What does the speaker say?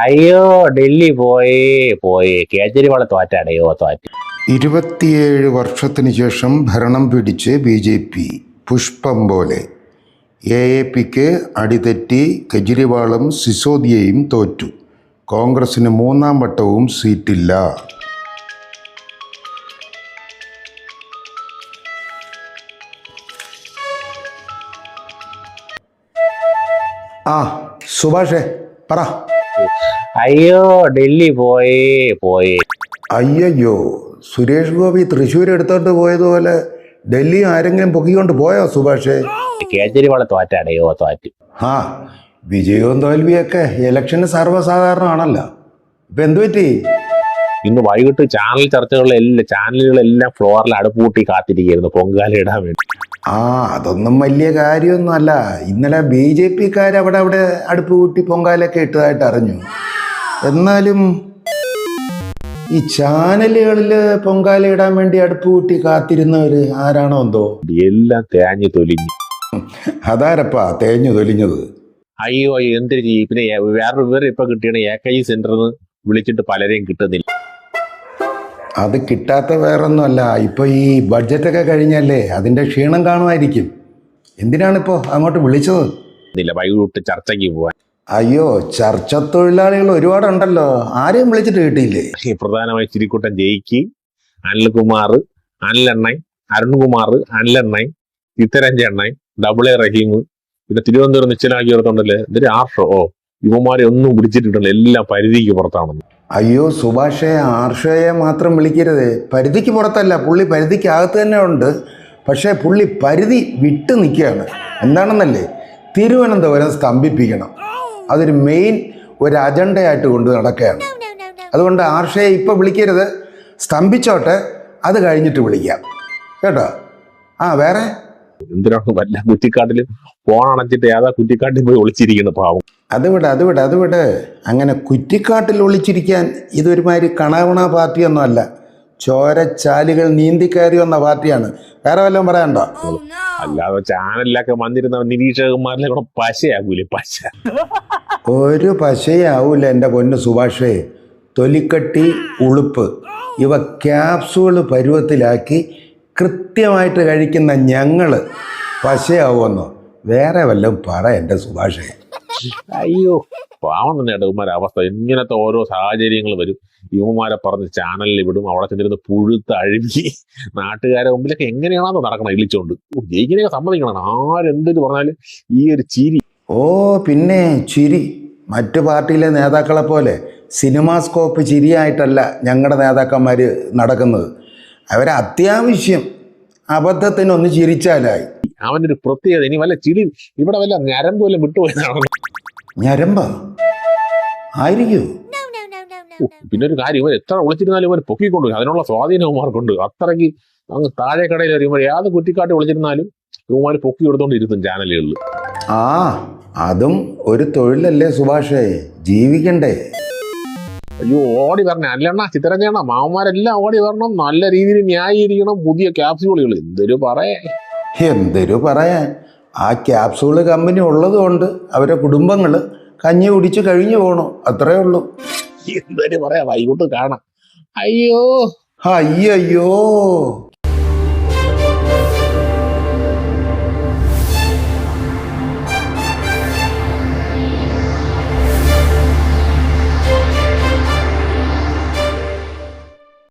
അയ്യോ ഡൽഹി പോയി കേജ്രിവാൾ തോറ്റടയോ തോറ്റ്. 27 വർഷത്തിന് ശേഷം ഭരണം പിടിച്ച് BJP പുഷ്പം പോലെ. AAPക്ക് അടിതെറ്റി കെജ്രിവാളും സിസോദിയയും തോറ്റു. കോൺഗ്രസിന് 3-ാം വട്ടവും സീറ്റില്ല. സുഭാഷേ പറ. അയ്യോ ഡൽഹി പോയി. അയ്യോ, സുരേഷ് ഗോപി തൃശ്ശൂർ എടുത്തോണ്ട് പോയതുപോലെ ഡൽഹി ആരെങ്കിലും പൊക്കിക്കൊണ്ട് പോയോ സുഭാഷേ? കേജ്രിവാൾ തോറ്റടയോ തോറ്റ്. വിജയവും തോൽവിയൊക്കെ ഇലക്ഷന് സർവ്വസാധാരണമാണല്ലോ. ഇപ്പൊ എന്തു പറ്റി? ഇന്ന് വൈകിട്ട് ചാനലുകളെല്ലാം ഫ്ലോറിൽ അടുപ്പൂട്ടി കാത്തിരിക്കുന്നു പൊങ്കാലയിടാൻ വേണ്ടി. അതൊന്നും വലിയ കാര്യമൊന്നും അല്ല. ഇന്നലെ BJPക്കാർ അവിടെ അടുപ്പ് കൂട്ടി പൊങ്കാലൊക്കെ ഇട്ടതായിട്ട് അറിഞ്ഞു. എന്നാലും ഈ ചാനലുകളിൽ പൊങ്കാല ഇടാൻ വേണ്ടി അടുപ്പ് കൂട്ടി കാത്തിരുന്നവര് ആരാണോ എന്തോ എല്ലാം തേഞ്ഞു തൊലിഞ്ഞു. അതാരപ്പാ തേഞ്ഞു തൊലിഞ്ഞത്? അയ്യോ എന്തിനു ചെയ്യും. പിന്നെ വേറൊരു വിവരം ഇപ്പൊ കിട്ടിയാണ് AKG സെന്ററിൽ നിന്ന് വിളിച്ചിട്ട് പലരെയും കിട്ടുന്നില്ല. അത് കിട്ടാത്ത വേറൊന്നും അല്ല, ഇപ്പൊ ഈ ബഡ്ജറ്റൊക്കെ കഴിഞ്ഞല്ലേ, അതിന്റെ ക്ഷീണം കാണുമായിരിക്കും. എന്തിനാണിപ്പോ അങ്ങോട്ട് വിളിച്ചത്? വൈകിട്ട് ചർച്ചയ്ക്ക് പോവാൻ. അയ്യോ, ചർച്ച തൊഴിലാളികൾ ഒരുപാടുണ്ടല്ലോ, ആരെയും വിളിച്ചിട്ട് കിട്ടിയില്ലേ? പ്രധാനമായി ചിരിക്കുട്ടൻ ജയിക്ക്, അനിൽകുമാർ, അനിലെണ്ണ, അരുൺകുമാർ, അനിലെണ്ണ, ചിത്തരഞ്ജണ്ണ, AA റഹീം, പിന്നെ തിരുവനന്തപുരം നിശ്ചലാക്കി ഓർത്തുണ്ടല്ലേ ഇതൊരു ഇവന്മാരെ ഒന്നും വിളിച്ചിട്ടുണ്ടല്ലോ, എല്ലാം പരിധിക്ക് പുറത്താണെന്ന്. അയ്യോ സുഭാഷേ, ആർഷയെ മാത്രം വിളിക്കരുത്. പരിധിക്ക് പുറത്തല്ല, പുള്ളി പരിധിക്കകത്ത് തന്നെ ഉണ്ട്. പക്ഷേ പുള്ളി പരിധി വിട്ട് നിൽക്കുകയാണ്. എന്താണെന്നല്ലേ, തിരുവനന്തപുരം സ്തംഭിപ്പിക്കണം. അതൊരു മെയിൻ ഒരു അജണ്ടയായിട്ട് കൊണ്ട് നടക്കുകയാണ്. അതുകൊണ്ട് ആർഷയെ ഇപ്പം വിളിക്കരുത്, സ്തംഭിച്ചോട്ടെ, അത് കഴിഞ്ഞിട്ട് വിളിക്കാം കേട്ടോ. വേറെ എന്തിനാണ് വല്ല കുറ്റിക്കാട്ടിൽ ഫോണടച്ചിട്ട് ഏതാ കുറ്റിക്കാട്ടിൽ പോയി ഒളിച്ചിരിക്കുന്നു പാവം. അത് വിട്. അങ്ങനെ കുറ്റിക്കാട്ടിൽ ഒളിച്ചിരിക്കാൻ ഇതൊരുമാതിരി കണാവണ പാർട്ടിയൊന്നും അല്ല. ചോരച്ചാലുകൾ നീന്തിക്കയറി വന്ന പാർട്ടിയാണ്. വേറെ വല്ലതും പറയാനുണ്ടോ? അല്ലാതെ ചാനലിലൊക്കെ വന്നിരുന്ന നിരീക്ഷകന്മാരിലെ കൂടെ പശയാകൂലേ പശ. ഒരു പശയാവൂല എൻ്റെ പൊന്ന് സുഭാഷേ. തൊലിക്കട്ടി, ഉളുപ്പ് ഇവ ക്യാപ്സൂൾ പരുവത്തിലാക്കി കൃത്യമായിട്ട് കഴിക്കുന്ന ഞങ്ങള് പശയാവുമെന്നോ? വേറെ വല്ലതും പറ എൻ്റെ സുഭാഷേ. അയ്യോ പാവം തന്നെയാണ് ഇവന്മാരെ അവസ്ഥ. ഇങ്ങനത്തെ ഓരോ സാഹചര്യങ്ങൾ വരും, ഇവന്മാരെ പറഞ്ഞ് ചാനലിൽ വിടും, അവിടെ ചെന്നിരുന്ന് പുഴുത്ത് അഴുകി നാട്ടുകാരെ മുമ്പിലൊക്കെ എങ്ങനെയാണോ നടക്കണം ഇളിച്ചോണ്ട്. ജയിക്കുന്നതൊക്കെ സമ്മതിക്കണം. ആരെന്തെന്ന് പറഞ്ഞാലും ഈ ഒരു ചിരി. പിന്നെ ചിരി മറ്റു പാർട്ടിയിലെ നേതാക്കളെ പോലെ സിനിമാസ്കോപ്പ് ചിരിയായിട്ടല്ല ഞങ്ങളുടെ നേതാക്കന്മാർ നടക്കുന്നത്. അത്യാവശ്യം അബദ്ധത്തിനൊന്ന് ചിരിച്ചാലായി. അവനൊരു പ്രത്യേകത. ഇനി വല്ല ചിരി ഇവിടെ വല്ല ഞരമ്പ് വല്ല വിട്ടുപോയതാണോ? ഞരമ്പ ആയിരിക്കൂ. പിന്നെ ഒരു കാര്യം, ഇവർ എത്ര വിളിച്ചിരുന്നാലും ഇവർ പൊക്കിക്കൊണ്ടു. അതിനുള്ള സ്വാധീനം ഇവന്മാർക്കുണ്ട്. അത്രയ്ക്ക് അങ്ങ് താഴെ കടയിൽ വരുമ്പോൾ ഏത് കുറ്റിക്കാട്ടി വിളിച്ചിരുന്നാലും ഇവന്മാർ പൊക്കി എടുത്തോണ്ടിരുത്തും ചാനലുകളിൽ. അതും ഒരു തൊഴിലല്ലേ സുഭാഷേ, ജീവിക്കണ്ടേ? അയ്യോ ഓടി വരണേ അല്ലെണ്ണ, ചിത്തരഞ്ജണ്ണ, മാവന്മാരെല്ലാം ഓടി വരണം, നല്ല രീതിയിൽ ന്യായീകരിക്കണം പുതിയ ക്യാപ്സ്യൂളുകൾ. എന്തൊരു പറയാൻ. ആ ക്യാപ്സൂള് കമ്പനി ഉള്ളത് കൊണ്ട് അവരുടെ കുടുംബങ്ങൾ കഞ്ഞി കുടിച്ച് കഴിഞ്ഞു പോകണം, അത്രേ ഉള്ളൂ. എന്തൊരു പറയാ, വൈകിട്ട് കാണാം. അയ്യോ.